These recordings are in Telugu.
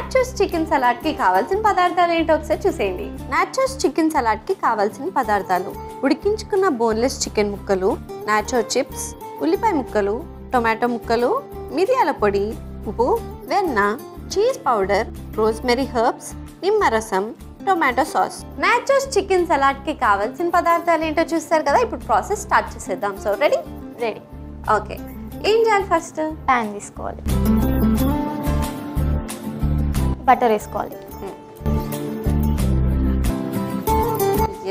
నాచోస్ చికెన్ సలాడ్కి కావాల్సిన పదార్థాలు ఏంటో ఒకసారి చూసేయండి. నాచోస్ చికెన్ సలాడ్కి కావాల్సిన పదార్థాలు: ఉడికించుకున్న బోన్లెస్ చికెన్ ముక్కలు, నాచో చిప్స్, ఉల్లిపాయ ముక్కలు, టొమాటో ముక్కలు, మిరియాల పొడి, ఉప్పు, వెన్న, చీజ్ పౌడర్, రోజ్మెరీ హర్బ్స్, నిమ్మరసం, టొమాటో సాస్. నాచోస్ చికెన్ సలాడ్కి కావాల్సిన పదార్థాలు ఏంటో చూస్తారు కదా. ఇప్పుడు ప్రాసెస్ స్టార్ట్ చేసేద్దాం. So ready? ఓకే. ఏం చేయాలి? ఫస్ట్ ప్యాన్ తీసుకోవాలి, బటర్ వేసుకోవాలి.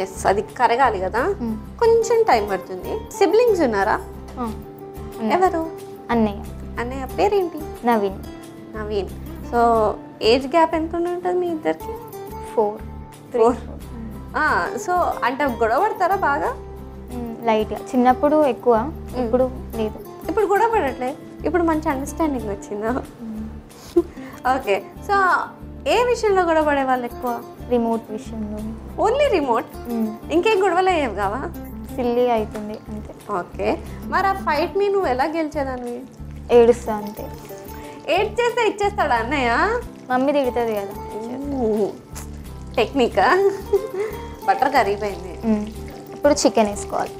ఎస్, అది కరగాలి కదా, కొంచెం టైం పడుతుంది. సిబ్లింగ్స్ ఉన్నారా? ఎవరు? అన్నయ్య పేరేంటి? నవీన్. సో ఏజ్ గ్యాప్ ఎంత ఉంటుంది మీ ఇద్దరికి? 4. సో అంటే గొడవ పడతారా బాగా? లైట్గా. చిన్నప్పుడు ఎక్కువ, ఇప్పుడు లేదు. ఇప్పుడు గొడవ పడట్లే, ఇప్పుడు మంచి అండర్స్టాండింగ్ వచ్చిందా? ఓకే. సో ఏ విషయంలో గొడవ పడే వాళ్ళు ఎక్కువ? రిమోట్ విషయంలో. Only remote? ఇంకేం గొడవలు అయ్యేవి కావా? సిల్లీ అవుతుంది అంతే. ఓకే. మరి ఆ ఫైట్ని నువ్వు ఎలా గెలిచేదాన్ని? ఏడుస్తా అంతే. ఏడ్ చేస్తే ఇచ్చేస్తాడా అన్నయ్య? మమ్మీ తిడుతుంది కదా. టెక్నికా? బటర్ కరిగిపోయింది. ఇప్పుడు చికెన్ వేసుకోవాలి.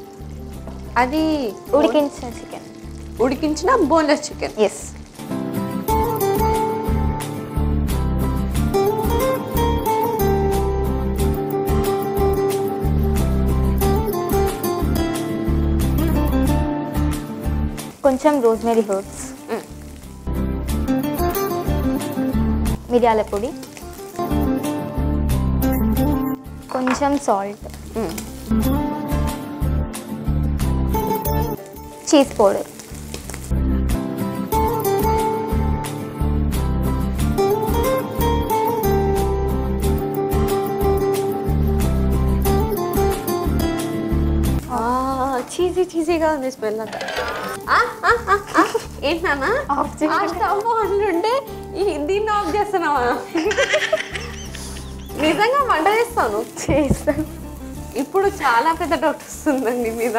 అది ఉడికించిన బోన్లెస్ చికెన్. ఎస్. కొంచెం రోజ్మెరీ హర్బ్స్, మిరియాల పొడి, కొంచెం సాల్ట్, చీజ్ పౌడర్, చీజీగా ఉంది స్మెల్ అంతా. ఏంటన్నా ఉంటే దీన్ని ఆఫ్ చేస్తున్నావా? నిజంగా వంట చేస్తాను. ఇప్పుడు చాలా పెద్ద డౌట్ వస్తుందండి మీద.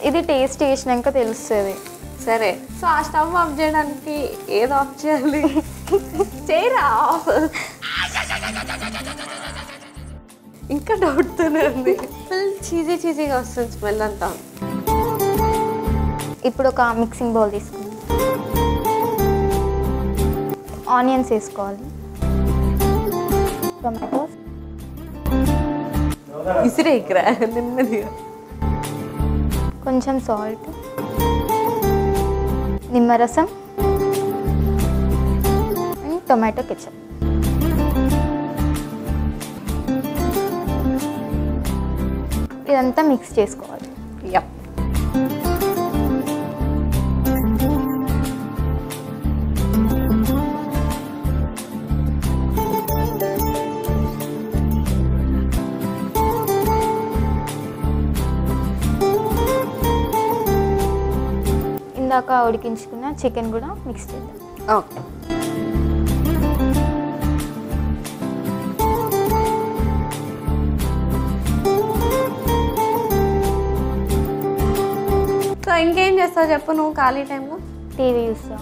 ఇది టేస్ట్ చేసినాక తెలుస్తుంది. సరే, సో ఆ స్టవ్ ఆఫ్ చేయడానికి ఏది ఆఫ్ చేయాలి? చేయరా ఆఫ్. ఇంకా డౌట్తోనే ఉంది. ఫుల్ చీజీగా వస్తుంది స్మెల్ అంతా. ఇప్పుడు ఒక మిక్సింగ్ బౌల్ తీసుకుందాం. ఆనియన్స్ వేసుకోవాలి, టొమాటోస్, ఇసిరేకిరా నెమ్మదిగా, కొంచెం సాల్ట్, నిమ్మరసం అండ్ టొమాటో కెచప్. ఇదంతా మిక్స్ చేసుకోవాలి. యప్. ఇందాక ఉడికించుకున్న చికెన్ కూడా మిక్స్ చేద్దాం. ఓకే. సో ఇంకేం చేస్తావు చెప్పు నువ్వు ఖాళీ టైంలో? టీవీ చూస్తా,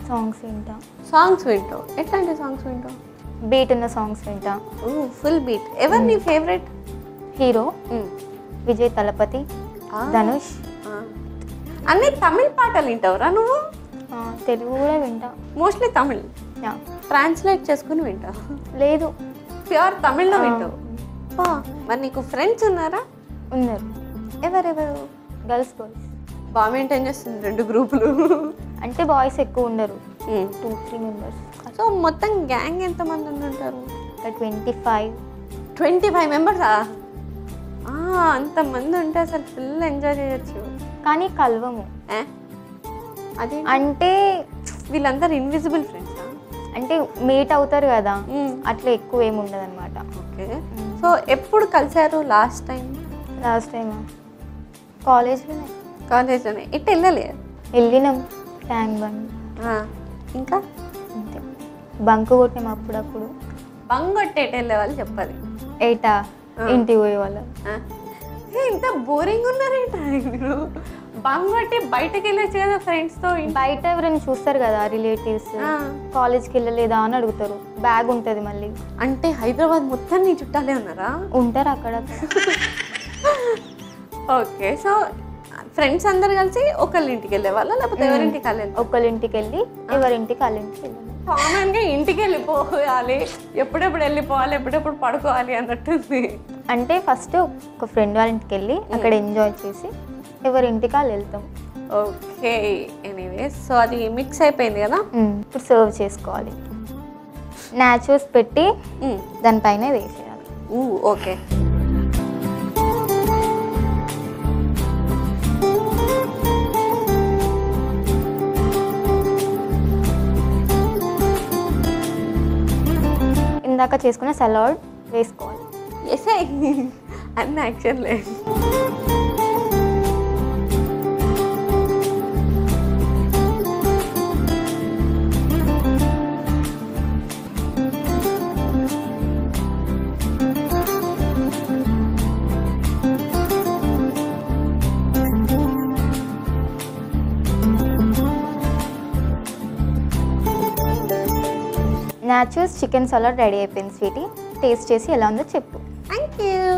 సాంగ్స్ వింటా. సాంగ్స్ వింటావు? ఎట్లాంటి సాంగ్స్ వింటావు? బీట్ ఉన్న సాంగ్స్ వింటా. Full beat. ఎవరు నీ ఫేవరెట్ హీరో? విజయ్ తలపతి, ధనుష్. అన్ని తమిళ్ పాటలు వింటావురా నువ్వు? తెలుగు కూడా వింటా. మోస్ట్లీ తమిళ్ ట్రాన్స్లేట్ చేసుకుని వింటావు? లేదు, ప్యూర్ తమిళ్లో వింటావు. మరి నీకు ఫ్రెండ్స్ ఉన్నారా? ఉన్నారు. ఎవరెవరు? బాయ్స్. బాగా మెయింటైన్ చేస్తుంది 2 గ్రూపులు. అంటే బాయ్స్ ఎక్కువ ఉండరు, 2-3 మెంబర్స్. సో మొత్తం గ్యాంగ్ ఎంతమంది ఉంటారు? 25 మెంబర్సా? అంతమంది ఉంటే అసలు ఫుల్ ఎంజాయ్ చేయొచ్చు. కానీ కలవము. అది అంటే వీళ్ళందరూ ఇన్విజిబుల్ ఫ్రెండ్సా? అంటే మీట్ అవుతారు కదా, అట్లా ఎక్కువ ఏమి ఉండదు అనమాట. ఓకే. సో ఎప్పుడు కలిసారు లాస్ట్ టైం? కాలేజ్లోనే. ఇటు వెళ్ళినాం ట్యాంక్ బండ్. ఇంకా అంతే. బంక్ కొట్టాం అప్పుడప్పుడు. బంక్ కొట్టేటి వెళ్ళే వాళ్ళు చెప్పాలి. ఏటా ఇంటికి పోయే వాళ్ళు. ఇంత బోరింగ్ ఉన్నారేంటా మీరు? బంగ్ కొట్టి బయటకి వెళ్ళొచ్చు కదా ఫ్రెండ్స్ తో. బయట ఎవరైనా చూస్తారు కదా రిలేటివ్స్, కాలేజ్కి వెళ్ళలేదా అని అడుగుతారు. బ్యాగ్ ఉంటుంది మళ్ళీ. అంటే హైదరాబాద్ మొత్తం నీ చుట్టాలే ఉన్నారా? ఉంటారు అక్కడ. ఓకే, సో ఫ్రెండ్స్ అందరు కలిసి ఒకళ్ళ ఇంటికి వెళ్ళే వాళ్ళ లేకపోతే ఎవరింటికి వెళ్ళాలి? ఒకళ్ళ ఇంటికి వెళ్ళి ఎవరింటికి వాళ్ళ ఇంటికి వెళ్ళాలి. కామన్ గా ఇంటికి వెళ్ళిపోవాలి, ఎప్పుడెప్పుడు వెళ్ళిపోవాలి, ఎప్పుడెప్పుడు పడుకోవాలి అన్నట్టుంది. అంటే ఫస్ట్ ఒక ఫ్రెండ్ వాళ్ళ ఇంటికి వెళ్ళి అక్కడ ఎంజాయ్ చేసి ఎవరింటికి వాళ్ళు వెళ్తాం. ఓకే, ఎనీవేస్ సో అది మిక్స్ అయిపోయింది కదా. ఇప్పుడు సర్వ్ చేసుకోవాలి. నాచోస్ పెట్టి దానిపైన వేసేయాలి. ఓకే, ఇందాక చేసుకున్న సలాడ్ వేసుకోవాలి. ఎసే అన్న actually nachos chicken salad ready అయిపోయింది. స్వీటీ, టేస్ట్ చేసి ఎలా ఉందో చెప్పు. Thank you.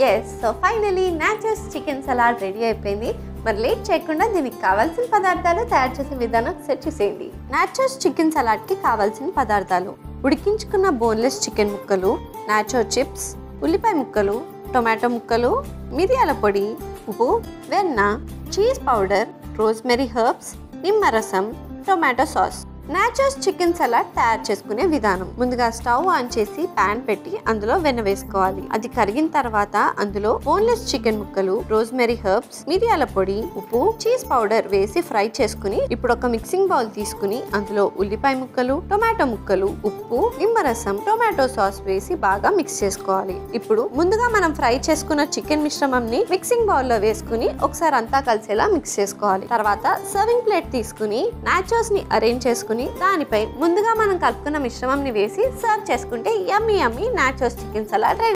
Yes, so finally nachos chicken salad ready అయిపోయింది. మరి లేట్ చేయకుండా దీనికి కావాల్సిన పదార్థాలు తయారు చేసే విధానం ఒకసారి చూసేయండి. నాచోస్ చికెన్ సలాడ్కి కావాల్సిన పదార్థాలు: ఉడికించుకున్న బోన్లెస్ చికెన్ ముక్కలు, నాచో చిప్స్, ఉల్లిపాయ ముక్కలు, టొమాటో ముక్కలు, మిరియాల పొడి, ఉప్పు, వెన్న, చీజ్ పౌడర్, రోజ్మెరీ హర్బ్స్, నిమ్మరసం, tomato sauce. Nachos chicken salad తయారు చేసుకునే విధానం: ముందుగా స్టవ్ ఆన్ చేసి పాన్ పెట్టి అందులో వెన్న వేసుకోవాలి. అది కరిగిన తర్వాత అందులో బోన్లెస్ చికెన్ ముక్కలు, రోజ్మెరీ హర్బ్స్, మిరియాల పొడి, ఉప్పు, చీజ్ పౌడర్ వేసి ఫ్రై చేసుకుని ఇప్పుడు ఒక మిక్సింగ్ బౌల్ తీసుకుని అందులో ఉల్లిపాయ ముక్కలు, టొమాటో ముక్కలు, ఉప్పు, నిమ్మరసం, టొమాటో సాస్ వేసి బాగా మిక్స్ చేసుకోవాలి. ఇప్పుడు ముందుగా మనం ఫ్రై చేసుకున్న చికెన్ మిశ్రమంని మిక్సింగ్ బౌల్ లో వేసుకుని ఒకసారి అంతా కలిసేలా మిక్స్ చేసుకోవాలి. తర్వాత సర్వింగ్ ప్లేట్ తీసుకుని నాచోస్ ని అరేంజ్ చేసుకుని దానిపై ముందుగా మనం కలుపుకున్న మిశ్రమంని వేసి సర్వ్ చేసుకుంటే యమ్మీ యమ్మీ నాచోస్ చికెన్ సలాడ్ రెడీ.